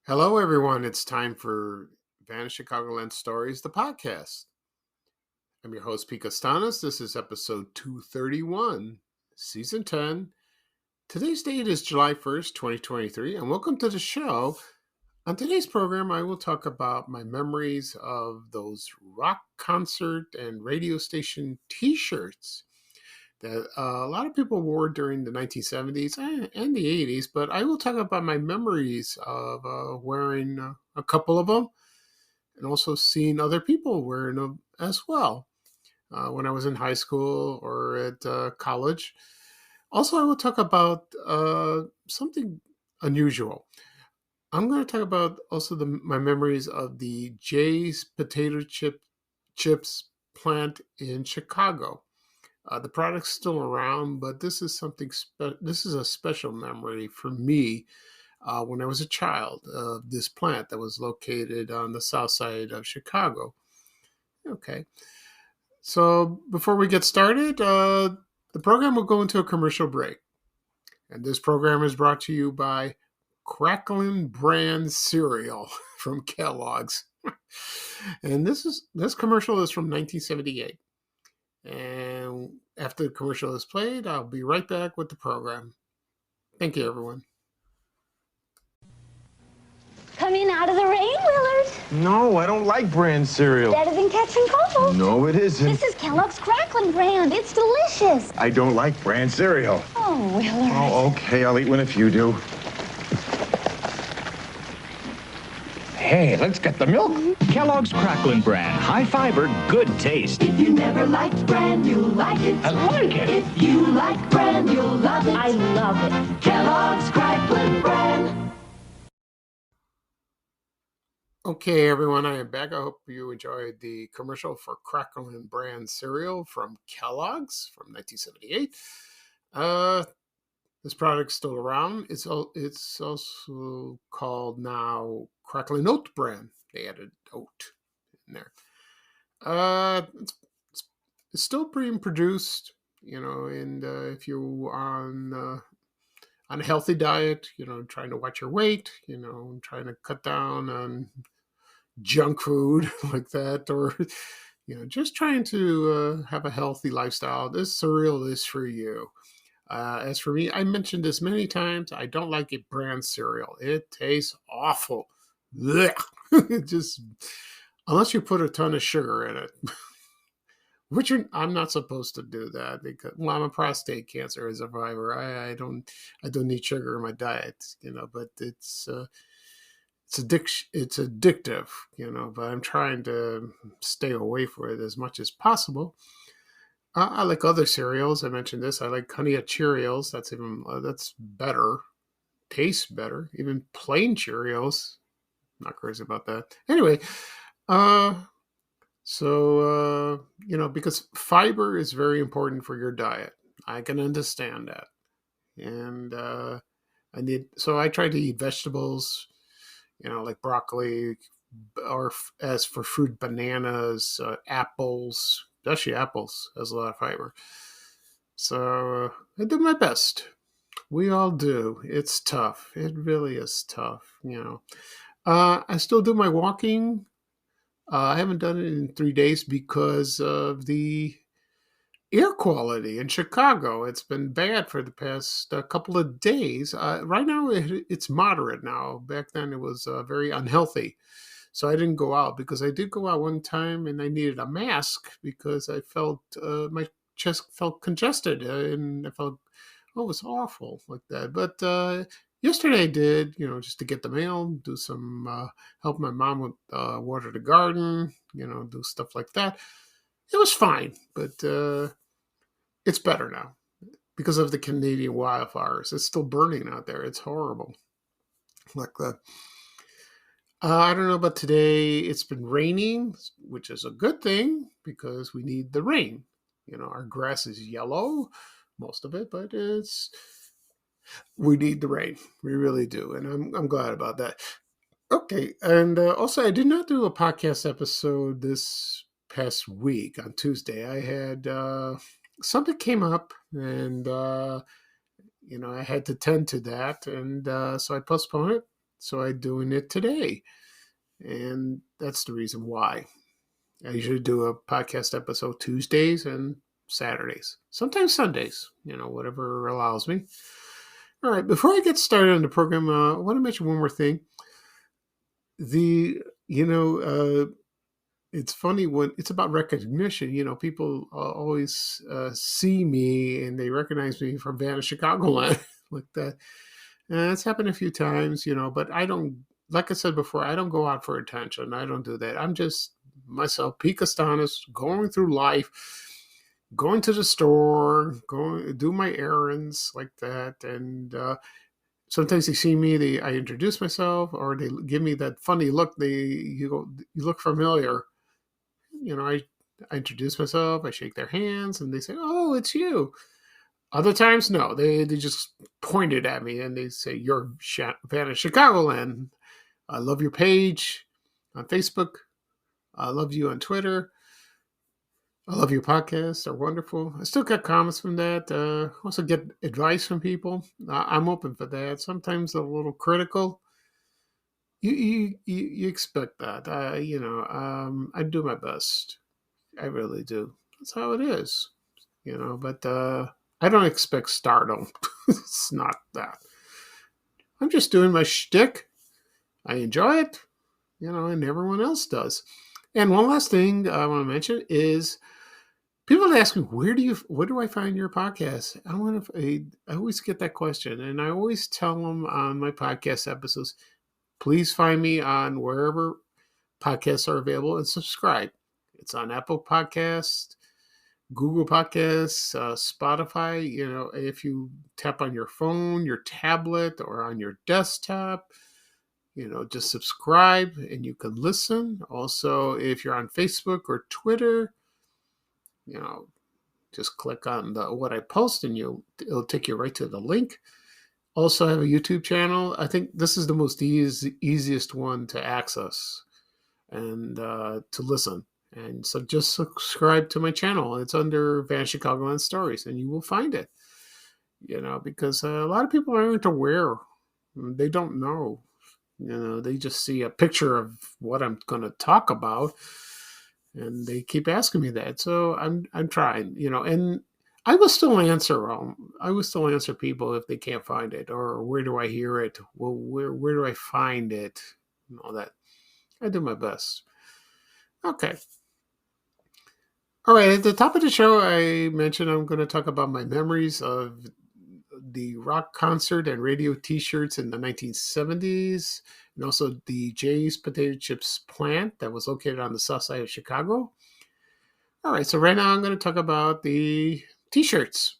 Hello, everyone. It's time for Vanished Chicagoland Stories, the podcast. I'm your host, Pete Costanos. This is episode 231, season 10. Today's date is July 1st, 2023, and welcome to the show. On today's program, I will talk about my memories of those rock concert and radio station t-shirts that a lot of people wore during the 1970s and the 80s, but I will talk about my memories of wearing a couple of them and also seeing other people wearing them as well when I was in high school or at college. Also, I will talk about something unusual. I'm going to talk about also my memories of the Jay's potato chips plant in Chicago. The product's still around, but this is this is a special memory for me when I was a child of this plant that was located on the south side of Chicago. Okay, so before we get started, the program will go into a commercial break, and this program is brought to you by Cracklin brand cereal from Kellogg's, and this commercial is from 1978. And after the commercial is played, I'll be right back with the program. Thank you, everyone. Coming out of the rain, Willard. No, I don't like brand cereal. Better than catching cold. No, it isn't. This is Kellogg's Cracklin brand. It's delicious. I don't like brand cereal. Oh, Willard. Oh, okay, I'll eat one if you do. Hey, let's get the milk. Kellogg's Cracklin brand. High fiber, good taste. If you never liked bran, you'll like it. I like it. If you like bran, you'll love it. I love it. Kellogg's Cracklin bran. Okay, everyone, I am back. I hope you enjoyed the commercial for Cracklin brand cereal from Kellogg's from 1978. This product's still around. It's also called now Cracklin Oat brand. They added oat in there. It's still being produced, and if you're on a healthy diet, trying to watch your weight, trying to cut down on junk food like that, or just trying to have a healthy lifestyle, this cereal is for you. As for me, I mentioned this many times. I don't like a brand cereal. It tastes awful. It just, unless you put a ton of sugar in it, I'm not supposed to do that because, well, I'm a prostate cancer survivor. I don't need sugar in my diet, but it's addictive, but I'm trying to stay away from it as much as possible. I like other cereals. I mentioned this. I like Honey Nut Cheerios. That's better. Tastes better. Even plain Cheerios. Not crazy about that. Anyway, because fiber is very important for your diet. I can understand that. And I try to eat vegetables, like broccoli, or as for fruit, bananas, apples. Especially apples has a lot of fiber. So I do my best. We all do. It's tough. It really is tough, I still do my walking. I haven't done it in 3 days because of the air quality in Chicago. It's been bad for the past couple of days. Right now, it's moderate now. Back then, it was very unhealthy. So I didn't go out because I did go out one time and I needed a mask because I felt my chest felt congested and I felt, it was awful like that. But yesterday I did, just to get the mail, do some, help my mom with water the garden, do stuff like that. It was fine, but it's better now. because of the Canadian wildfires. It's still burning out there. It's horrible. Like that. I don't know about today. It's been raining, which is a good thing because we need the rain. Our grass is yellow, most of it, but we need the rain. We really do, and I'm glad about that. Okay, and also I did not do a podcast episode this past week on Tuesday. I had something came up, and I had to tend to that, and so I postponed it. So I'm doing it today, and that's the reason why. I usually do a podcast episode Tuesdays and Saturdays, sometimes Sundays, whatever allows me. All right, before I get started on the program, I want to mention one more thing. It's funny when it's about recognition. People always see me and they recognize me from Vanish Chicagoland like that. And it's happened a few times, but I don't, like I said before, I don't go out for attention. I don't do that. I'm just myself, Pete Costanis, going through life, going to the store, going do my errands like that. And sometimes they see me, I introduce myself, or they give me that funny look. You look familiar. I introduce myself, I shake their hands, and they say, "Oh, it's you." Other times, no, they just pointed at me and they say, "You're Vanish Chicagoland. I love your page on Facebook. I love you on Twitter. I love your podcasts. They're wonderful." I still get comments from that. Also get advice from people. I'm open for that. Sometimes a little critical. You expect that. I do my best. I really do. That's how it is. But I don't expect stardom. It's not that. I'm just doing my shtick. I enjoy it, and everyone else does. And one last thing I want to mention is people ask me, where do I find your podcast? I always get that question, and I always tell them on my podcast episodes, please find me on wherever podcasts are available and subscribe. It's on Apple Podcasts, Google Podcasts, Spotify. If you tap on your phone, your tablet, or on your desktop, just subscribe and you can listen. Also, if you're on Facebook or Twitter, just click on what I post and it'll take you right to the link. Also, I have a YouTube channel. I think this is the most easiest one to access and to listen. And so just subscribe to my channel. It's under Vanish Chicagoland Stories, and you will find it. Because a lot of people aren't aware. They don't know. They just see a picture of what I'm going to talk about, and they keep asking me that. So I'm trying, and I will still answer I will still answer people if they can't find it, or where do I hear it? Well, where do I find it? And all that. I do my best. Okay. All right. At the top of the show, I mentioned I'm going to talk about my memories of the rock concert and radio T-shirts in the 1970s, and also the Jay's Potato Chips plant that was located on the south side of Chicago. All right, so right now I'm going to talk about the T-shirts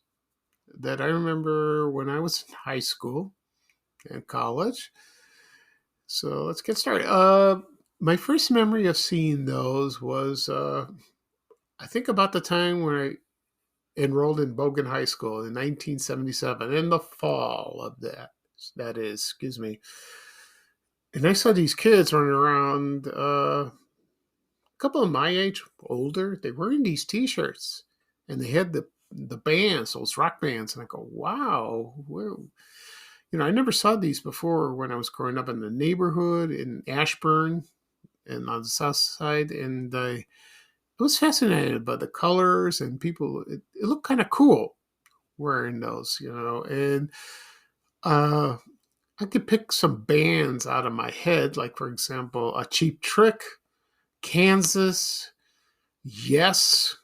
that I remember when I was in high school and college. So let's get started. My first memory of seeing those was, I think, about the time when I enrolled in Bogan High School in 1977, in the fall of that is, excuse me. And I saw these kids running around, a couple of my age, older. They were in these T-shirts, and they had the bands, those rock bands, and I go, wow, I never saw these before when I was growing up in the neighborhood in Ashburn and on the south side, and I was fascinated by the colors and people. It looked kind of cool wearing those, and I could pick some bands out of my head, like, for example, A Cheap Trick, Kansas, Yes,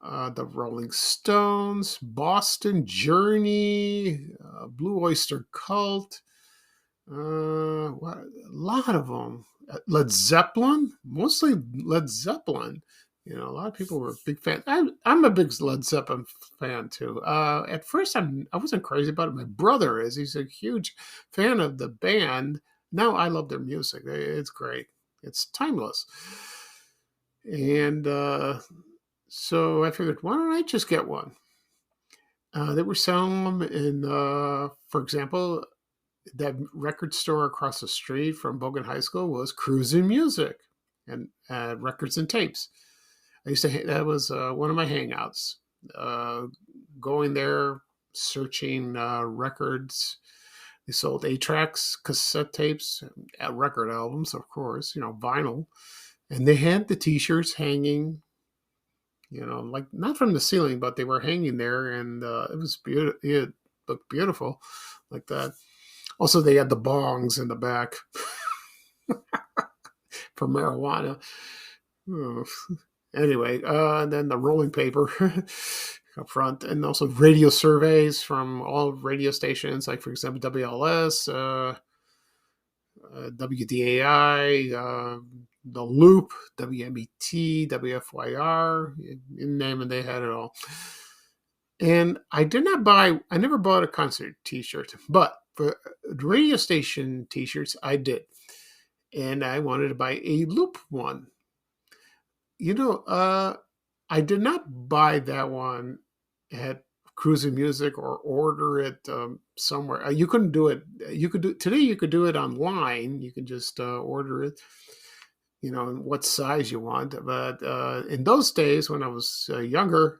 the Rolling Stones, Boston, Journey, Blue Oyster Cult, a lot of them. Led Zeppelin, mostly Led Zeppelin, A lot of people were big fans. I'm a big Led Zeppelin fan too. At first, I wasn't crazy about it. My brother is. He's a huge fan of the band. Now I love their music. It's great. It's timeless. And so I figured, why don't I just get one? They were selling them in, for example, that record store across the street from Bogan High School was Cruising Music and records and tapes. I used to, that was one of my hangouts, going there, searching records. They sold 8-tracks, cassette tapes, record albums, of course, vinyl. And they had the t-shirts hanging, like not from the ceiling, but they were hanging there. And it was beautiful. It looked beautiful like that. Also, they had the bongs in the back for marijuana. Oh. Anyway, and then the rolling paper up front, and also radio surveys from all radio stations, like, for example, WLS, WDAI, The Loop, WMET, WFYR, you name it, they had it all. And I never bought a concert t-shirt, but for radio station t-shirts, I did. And I wanted to buy a Loop one. I did not buy that one at Cruising Music or order it somewhere. You couldn't do it. Today. You could do it online. You can just order it, in what size you want. But in those days, when I was younger,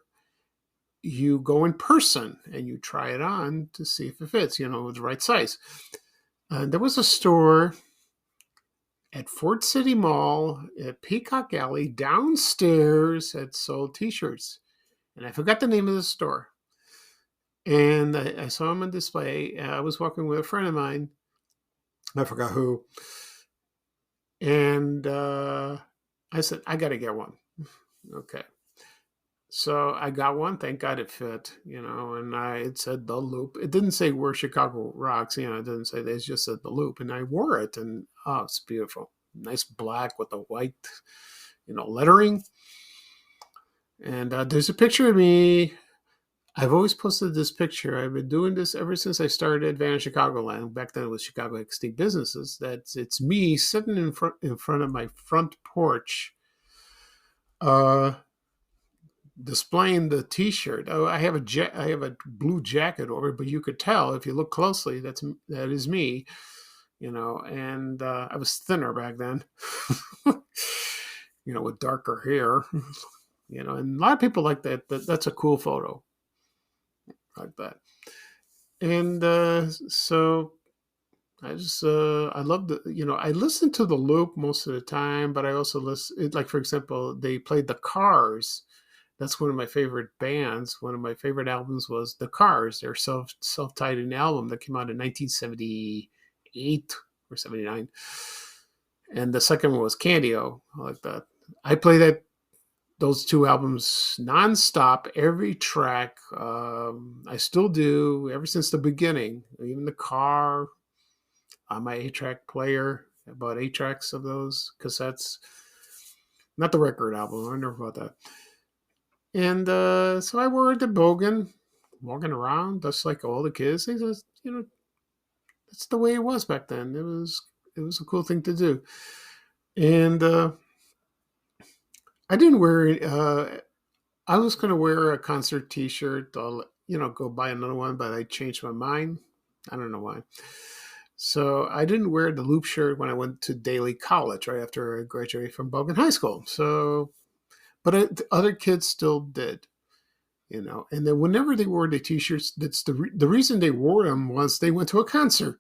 you go in person and you try it on to see if it fits. The right size. There was a store at Ford City Mall at Peacock Alley downstairs that sold t-shirts. And I forgot the name of the store. And I saw them on display. I was walking with a friend of mine. I forgot who. And I said, I got to get one. Okay. So I got one. Thank God it fit, and it said The Loop. It didn't say Where Chicago Rocks, it didn't say that. It just said The Loop. And I wore it, and it's beautiful. Nice black with the white, lettering. And there's a picture of me. I've always posted this picture. I've been doing this ever since I started Vanish Chicagoland. Back then it was Chicago Extinct Businesses. It's me sitting in front of my front porch, displaying the t-shirt. I have a blue jacket over it, but you could tell if you look closely that is me, and I was thinner back then, with darker hair, and a lot of people like that. That's a cool photo like that. And so I just I love I listen to The Loop most of the time, but I also listen, like, for example, they played The Cars. That's one of my favorite bands. One of my favorite albums was The Cars, their self-titled album that came out in 1978 or 79. And the second one was Candy-O. I like that. I play those two albums nonstop, every track. I still do, ever since the beginning. Even the car, on my 8-track player, about 8 tracks of those cassettes. Not the record album, I never bought that. And so I wore it to Bogan, walking around just like all the kids. They just, that's the way it was back then. It was a cool thing to do. And I didn't wear. I was going to wear a concert T-shirt. I'll, go buy another one, but I changed my mind. I don't know why. So I didn't wear the Loop shirt when I went to Daly College right after I graduated from Bogan High School. So. But the other kids still did, And then whenever they wore the T-shirts, that's the reason they wore them was they went to a concert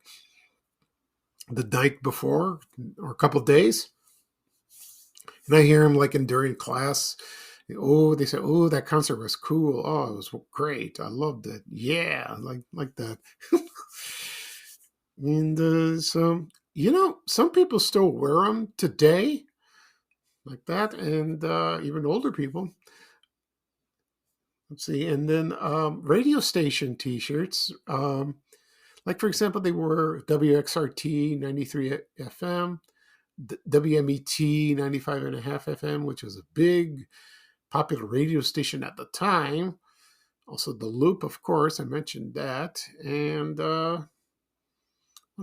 the night before or a couple of days, and I hear them like during class. Oh, they say, "Oh, that concert was cool. Oh, it was great. I loved it. Yeah, like that." And so some people still wear them today. Like that, and even older people. Let's see, and then radio station T-shirts. Like, for example, they were WXRT 93 FM, WMET 95.5 FM, which was a big popular radio station at the time. Also, The Loop, of course, I mentioned that. And what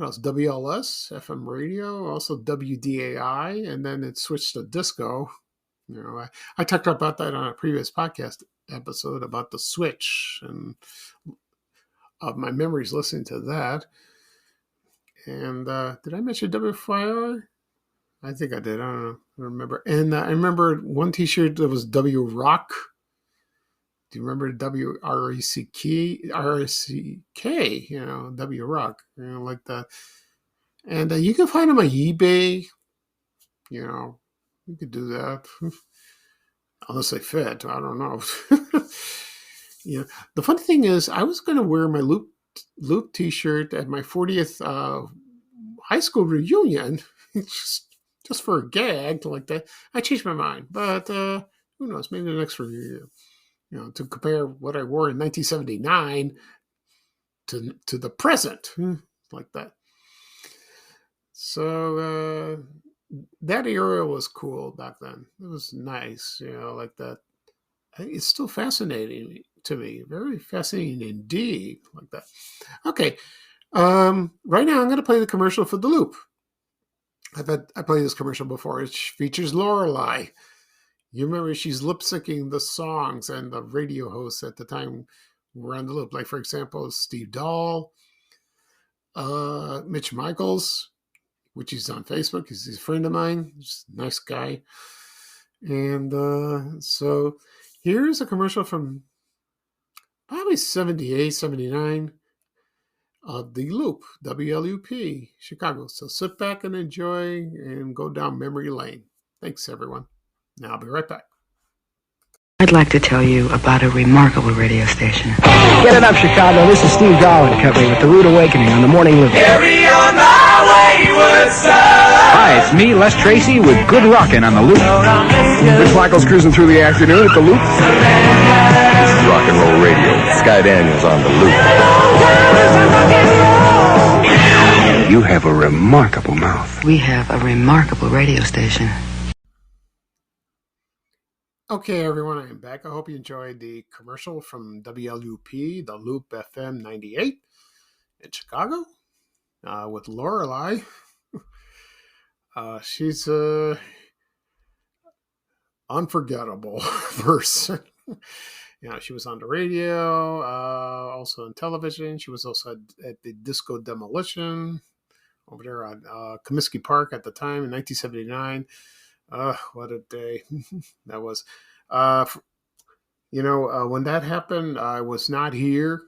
else? WLS, FM radio, also WDAI, and then it switched to disco. I talked about that on a previous podcast episode about the switch and of my memories listening to that. And did I mention WFIR? I think I did. I don't know. I don't remember. And I remember one T-shirt that was W Rock. Do you remember WRECK? RECK, W Rock, like that. And you can find them on eBay. You could do that. Unless they fit. I don't know. The funny thing is, I was going to wear my Loop T-shirt at my 40th high school reunion, just for a gag like that. I changed my mind, but who knows? Maybe the next reunion. To compare what I wore in 1979 to the present, like that. So that era was cool back then. It was nice, like that. It's still fascinating to me. Very fascinating indeed, like that. Okay. Right now I'm going to play the commercial for The Loop. I played this commercial before. It features Lorelei. You remember she's lip syncing the songs, and the radio hosts at the time were on The Loop. Like, for example, Steve Dahl, Mitch Michaels, which he's on Facebook. He's a friend of mine. He's a nice guy. And so here's a commercial from probably 78, 79 of The Loop, WLUP, Chicago. So sit back and enjoy and go down memory lane. Thanks, everyone. Now I'll be right back. I'd like to tell you about a remarkable radio station. Get it up, Chicago. This is Steve Dahl and Company with The Rude Awakening on the Morning Loop. Carry on my wayward son. Hi, it's me, Les Tracy, with Good Rockin' on the Loop. Mitch Michael's cruising through the afternoon at the Loop. This is rock and roll radio. Sky Daniels on the Loop. You have a remarkable mouth. We have a remarkable radio station. Okay, everyone, I am back. I hope you enjoyed the commercial from WLUP, the Loop FM 98 in Chicago, with Lorelei. She's a unforgettable person. She was on the radio, also on television. She was also at the Disco Demolition over there on Comiskey Park at the time in 1979. What a day that was. When that happened, I was not here.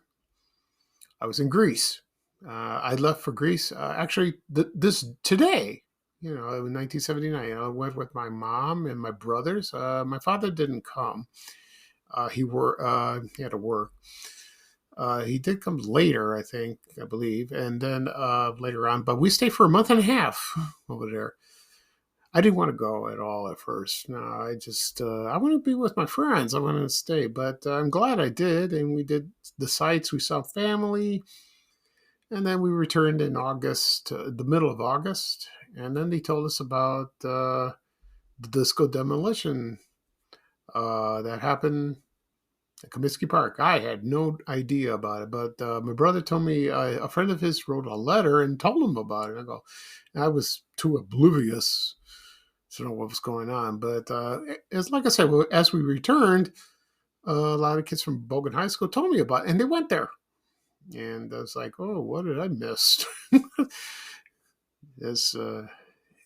I was in Greece. I left for Greece. Actually, this today, in 1979, I went with my mom and my brothers. My father didn't come. He had to work. He did come later, I believe, and then later on. But we stayed for a month and a half over there. I didn't want to go at all at first. No, I just, I want to be with my friends. I want to stay, but I'm glad I did. And we did the sites. We saw family. And then we returned in August, the middle of August. And then they told us about the Disco Demolition that happened at Comiskey Park. I had no idea about it, but my brother told me a friend of his wrote a letter and told him about it. I was too oblivious to know what was going on. But as like I said, as we returned, a lot of kids from Bogan High School told me about it, and they went there. And I was like, oh, what did I miss? It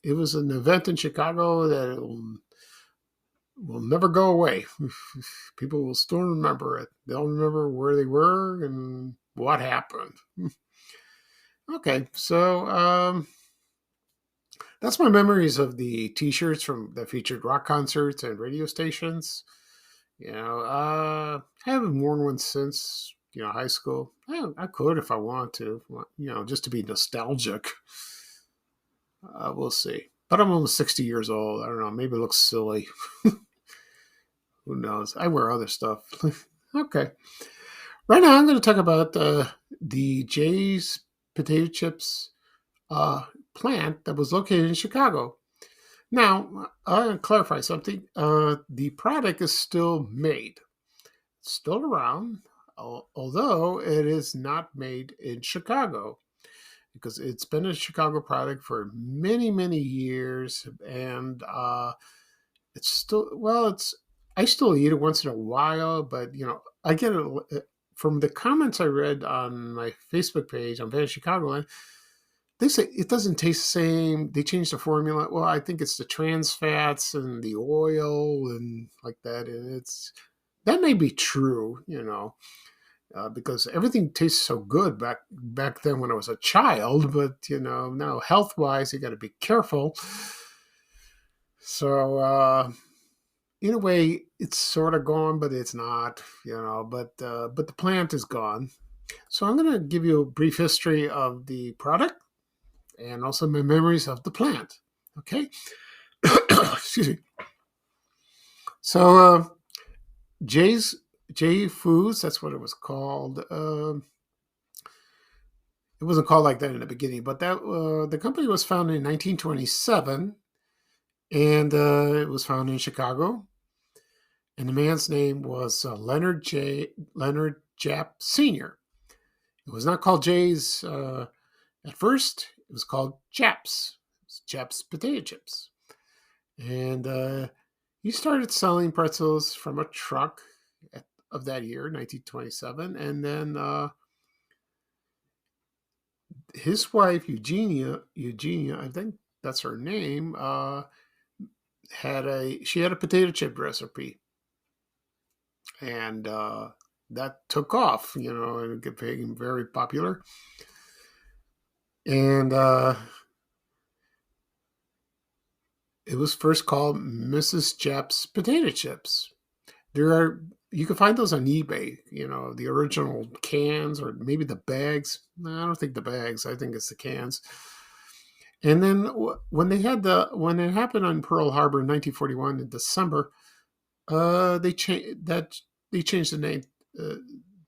was an event in Chicago that will never go away. People will still remember it. They'll remember where they were and what happened. Okay, so that's my memories of the T-shirts that featured rock concerts and radio stations. I haven't worn one since high school. I could if I want to, just to be nostalgic. We'll see. But I'm almost 60 years old. I don't know. Maybe it looks silly. Who knows? I wear other stuff. Okay. Right now, I'm going to talk about the Jay's potato chips plant that was located in Chicago. Now, I'll clarify something. The product is still made, it's still around, although it is not made in Chicago because it's been a Chicago product for many, many years, and it's still well. It's I still eat it once in a while, but I get it from the comments I read on my Facebook page on Van Chicagoland. They say it doesn't taste the same. They changed the formula. Well, I think it's the trans fats and the oil and like that. And that may be true, because everything tastes so good back then when I was a child. But now health wise, you got to be careful. So in a way, it's sort of gone, but it's not. But the plant is gone. So I'm going to give you a brief history of the product and also my memories of the plant. Okay. Excuse me. So J Foods, that's what it was called. It wasn't called like that in the beginning, but the company was founded in 1927, and it was founded in Chicago. And the man's name was Leonard Japp Sr. It was not called Jay's at first. It was called Japp's. Japp's potato chips. And he started selling pretzels from a truck of that year, 1927. And then his wife, Eugenia, I think that's her name, had a potato chip recipe. And that took off, and it became very popular. And it was first called Mrs. Japp's Potato Chips. You can find those on eBay, the original cans or maybe the bags. No, I don't think the bags. I think it's the cans. And then when it happened on Pearl Harbor in 1941 in December, they changed the name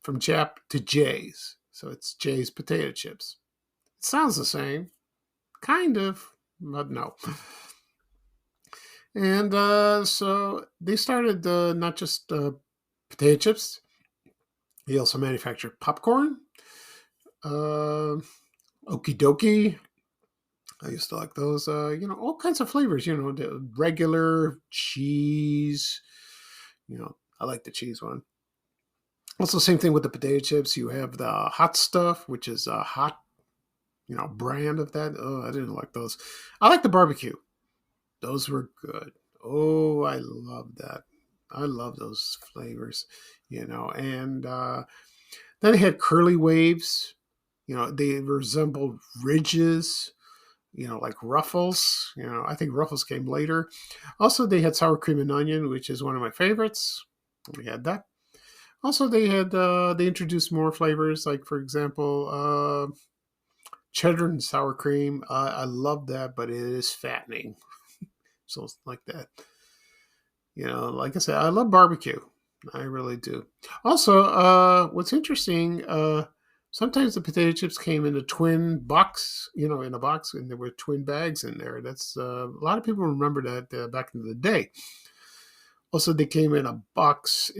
from Japp to Jay's. So it's Jay's Potato Chips. It sounds the same, kind of, but no. And so they started not just potato chips. They also manufactured popcorn, okie dokie. I used to like those, all kinds of flavors, the regular cheese. I like the cheese one. Also, same thing with the potato chips. You have the hot stuff, which is a hot, brand of that. Oh, I didn't like those. I like the barbecue. Those were good. Oh, I love that. I love those flavors, And then they had curly waves. They resembled ridges, like Ruffles. I think Ruffles came later. Also, they had sour cream and onion, which is one of my favorites. We had that. Also, they introduced more flavors, like, for example, cheddar and sour cream. I love that, but it is fattening. So it's like that. Like I said, I love barbecue. I really do. Also, what's interesting, sometimes the potato chips came in a twin box, in a box, and there were twin bags in there. That's a lot of people remember that back in the day. Also, they came in a box,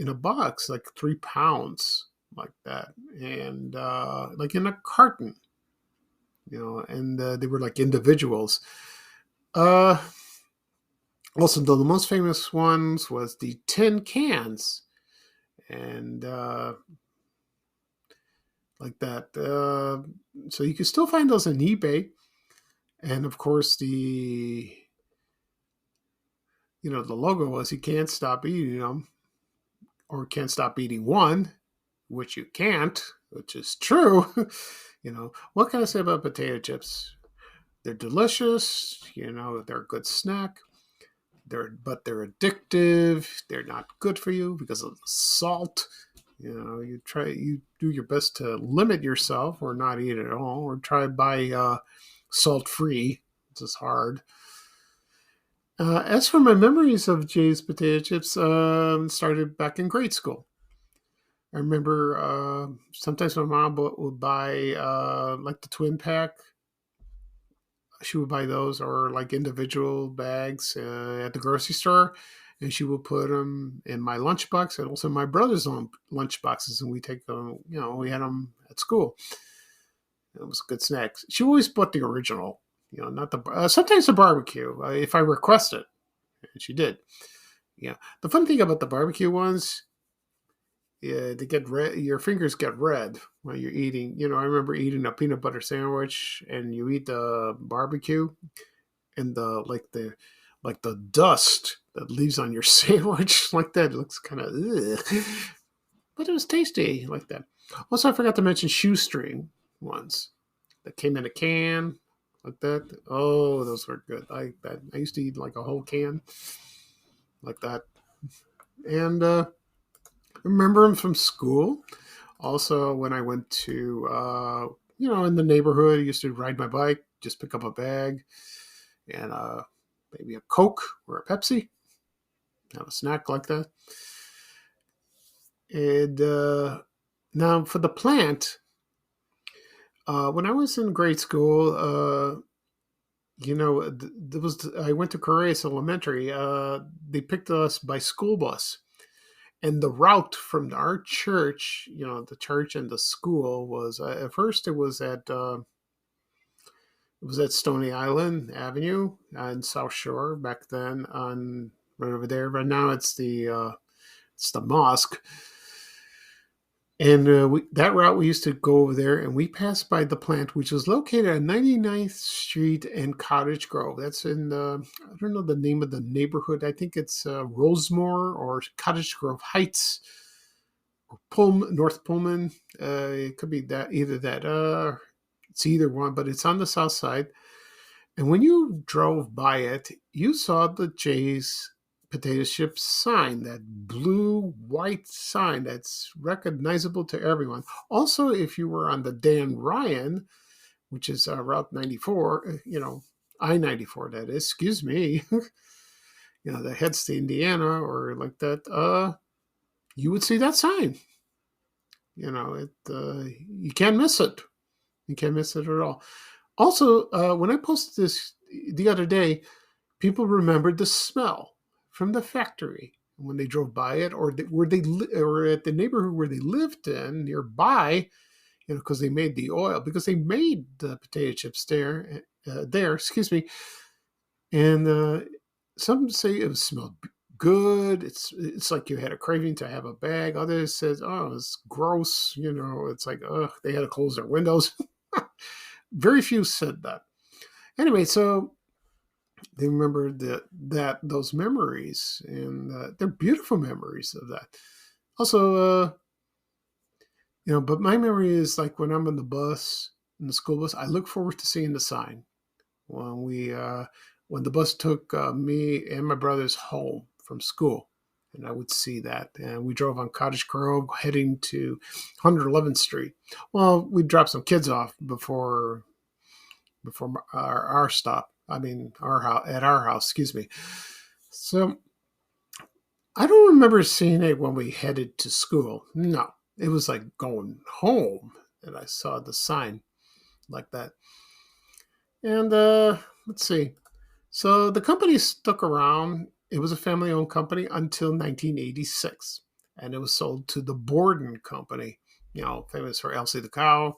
like 3 pounds, like that, and like in a carton, and they were like individuals. Also, the most famous ones was the tin cans, and like that. So you can still find those on eBay, and of course the logo was "You can't stop eating them," or "Can't stop eating one," which you can't, which is true. What can I say about potato chips? They're delicious. They're a good snack. But they're addictive. They're not good for you because of the salt. You do your best to limit yourself or not eat it at all, or try buy salt free. It's just hard. As for my memories of Jay's potato chips, started back in grade school. I remember sometimes my mom would buy like the twin pack she would buy those or like individual bags at the grocery store, and she would put them in my lunchbox and also my brother's own lunch boxes, and we take them. We had them at school. It was good snacks. She always bought the original, not the sometimes the barbecue if I request it, and she did. Yeah, the fun thing about the barbecue ones, yeah, they get red. Your fingers get red when you're eating. I remember eating a peanut butter sandwich, and you eat the barbecue, and the dust that leaves on your sandwich like that looks kind of, but it was tasty like that. Also, I forgot to mention shoestring ones that came in a can like that. Oh, those were good. I used to eat like a whole can like that, and remember them from school. Also, when I went to, in the neighborhood, I used to ride my bike, just pick up a bag and maybe a Coke or a Pepsi, have a snack like that. And now for the plant, when I was in grade school, I went to Correas Elementary. They picked us by school bus. And the route from our church, the church and the school was at first it was at Stony Island Avenue on South Shore back then on right over there. But now it's the mosque. And that route we used to go over there, and we passed by the plant, which was located at 99th Street and Cottage Grove. That's in I don't know the name of the neighborhood. I think it's Rosemore or Cottage Grove Heights or North Pullman. It could be that either that. It's either one, but it's on the south side. And when you drove by it, you saw the Jay's Potato Chips sign, that blue-white sign that's recognizable to everyone. Also, if you were on the Dan Ryan, which is Route 94, I-94, that is, excuse me, that heads to Indiana or like that, you would see that sign. You can't miss it. You can't miss it at all. Also, when I posted this the other day, people remembered the smell from the factory when they drove by it, or or at the neighborhood where they lived in nearby, because they made the oil, because they made the potato chips there, excuse me. And some say it smelled good. It's like you had a craving to have a bag. Others said, oh, it's gross. It's like, they had to close their windows. Very few said that. Anyway, so they remember those memories, and they're beautiful memories of that. Also, but my memory is like when I'm on the bus, in the school bus, I look forward to seeing the sign when the bus took me and my brothers home from school, and I would see that. And we drove on Cottage Grove, heading to 111th Street. Well, we dropped some kids off before our stop. I mean, at our house, excuse me. So I don't remember seeing it when we headed to school. No, it was like going home, and I saw the sign like that. And let's see. So the company stuck around. It was a family-owned company until 1986, and it was sold to the Borden Company, famous for Elsie the Cow.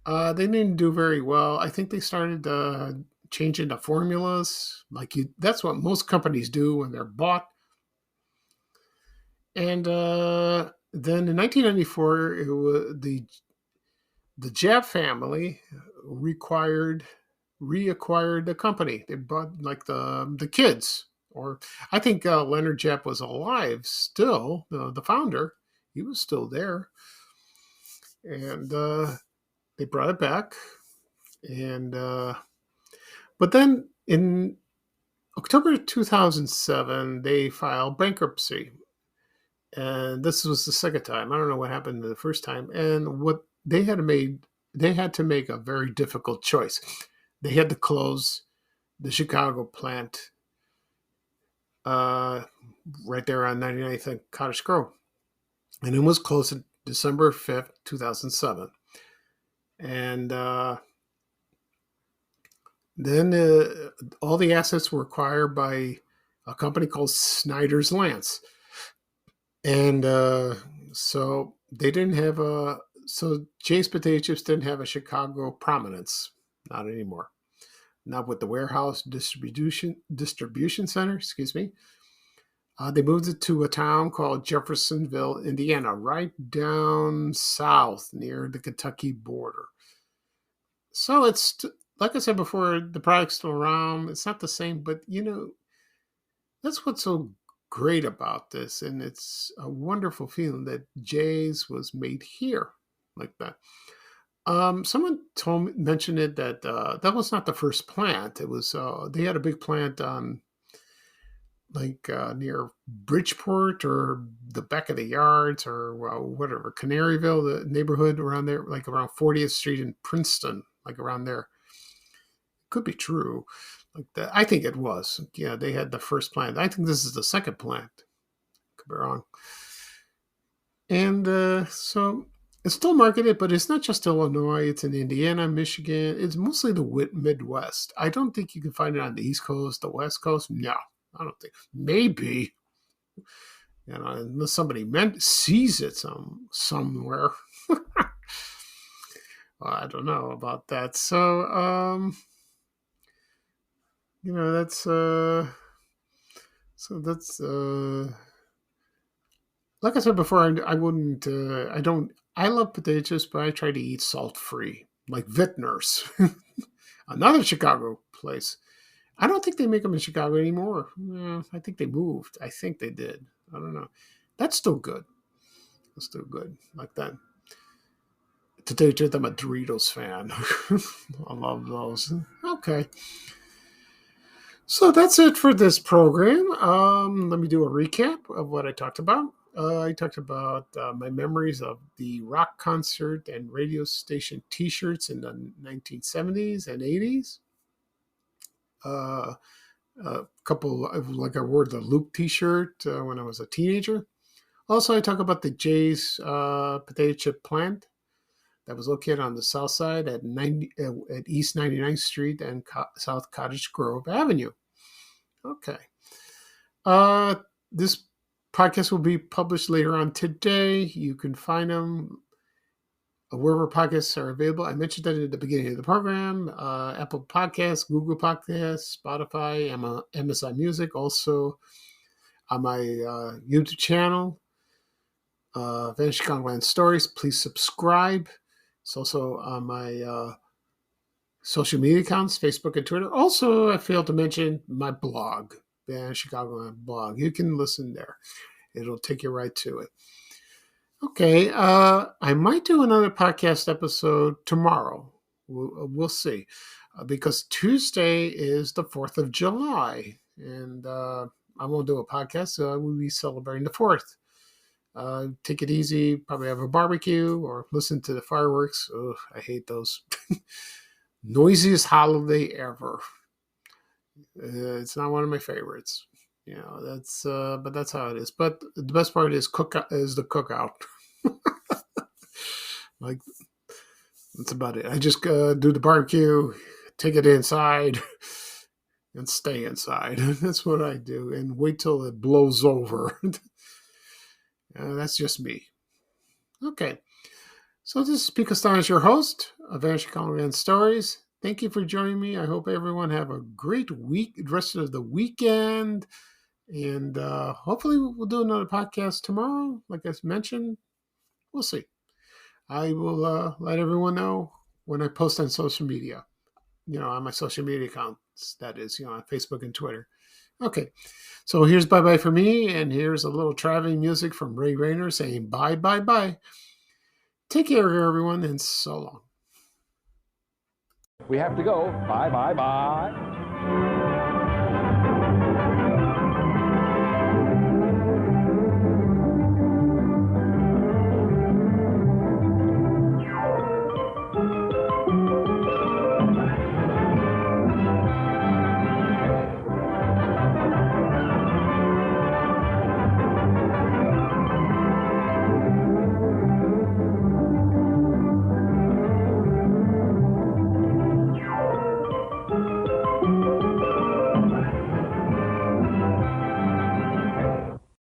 They didn't do very well. I think they started changing the formulas. That's what most companies do when they're bought. And then in 1994, it was the Jab family reacquired the company. They bought like the kids, or I think Leonard Jap was alive still, the founder. He was still there, and they brought it back. And but then in October 2007, they filed bankruptcy, and this was the second time. I don't know what happened the first time, and what they had to make a very difficult choice. They had to close the Chicago plant right there on 99th and Cottage Grove. And it was closed on December 5th, 2007. And Then all the assets were acquired by a company called Snyder's Lance. And so they didn't have a, so Jay's Potato Chips didn't have a Chicago prominence. Not anymore. Not with the warehouse distribution center, excuse me. They moved it to a town called Jeffersonville, Indiana, right down south near the Kentucky border. So it's, like I said before, the product's still around. It's not the same, but that's what's so great about this. And it's a wonderful feeling that Jay's was made here like that. Someone mentioned it that that was not the first plant. It was they had a big plant on near Bridgeport or the back of the yards or whatever, Canaryville, the neighborhood around there, like around 40th Street in Princeton, like around there. Could be true, like that. I think it was. Yeah, they had the first plant. I think this is the second plant. Could be wrong. And so it's still marketed, but it's not just Illinois. It's in Indiana, Michigan. It's mostly the Midwest. I don't think you can find it on the East Coast, the West Coast. No, I don't think. Maybe, unless somebody sees it somewhere. Well, I don't know about that. So, that's so that's like I said before. I wouldn't. I don't. I love potato chips, but I try to eat salt free, like Vintner's, another Chicago place. I don't think they make them in Chicago anymore. Yeah, I think they moved. I think they did. I don't know. That's still good. That's still good. Like that. Potato chips, I'm a Doritos fan. I love those. Okay. So that's it for this program. Let me do a recap of what I talked about. I talked about my memories of the rock concert and radio station T-shirts in the 1970s and 80s. A couple, like I wore the Loop T-shirt when I was a teenager. Also, I talk about the Jay's potato chip plant that was located on the south side at East 99th Street and South Cottage Grove Avenue. Okay. This podcast will be published later on today. You can find them wherever podcasts are available. I mentioned that at the beginning of the program. Apple Podcasts, Google Podcasts, Spotify, Amazon Music. Also on my YouTube channel, Vanish Chicagoland Stories. Please subscribe. It's also on my social media accounts, Facebook and Twitter. Also, I failed to mention my blog, Vanish Chicagoland blog. You can listen there. It'll take you right to it. Okay, I might do another podcast episode tomorrow. We'll see. Because Tuesday is the 4th of July. And I won't do a podcast, so I will be celebrating the 4th. Take it easy, probably have a barbecue or listen to the fireworks. Oh, I hate those. Noisiest holiday ever. It's not one of my favorites. But that's how it is. But the best part is the cookout. Like, that's about it. I just do the barbecue, take it inside, and stay inside. That's what I do, and wait till it blows over. That's just me. Okay. So this is Pete Costanis, your host of Vanish Chicagoland Stories. Thank you for joining me. I hope everyone have a great week, the rest of the weekend. And hopefully we'll do another podcast tomorrow. Like I mentioned, we'll see. I will let everyone know when I post on social media, on my social media accounts, that is, on Facebook and Twitter. Okay. So here's bye-bye for me, and here's a little traveling music from Ray Rayner saying bye, bye, bye. Take care, everyone, and so long. We have to go. Bye, bye, bye.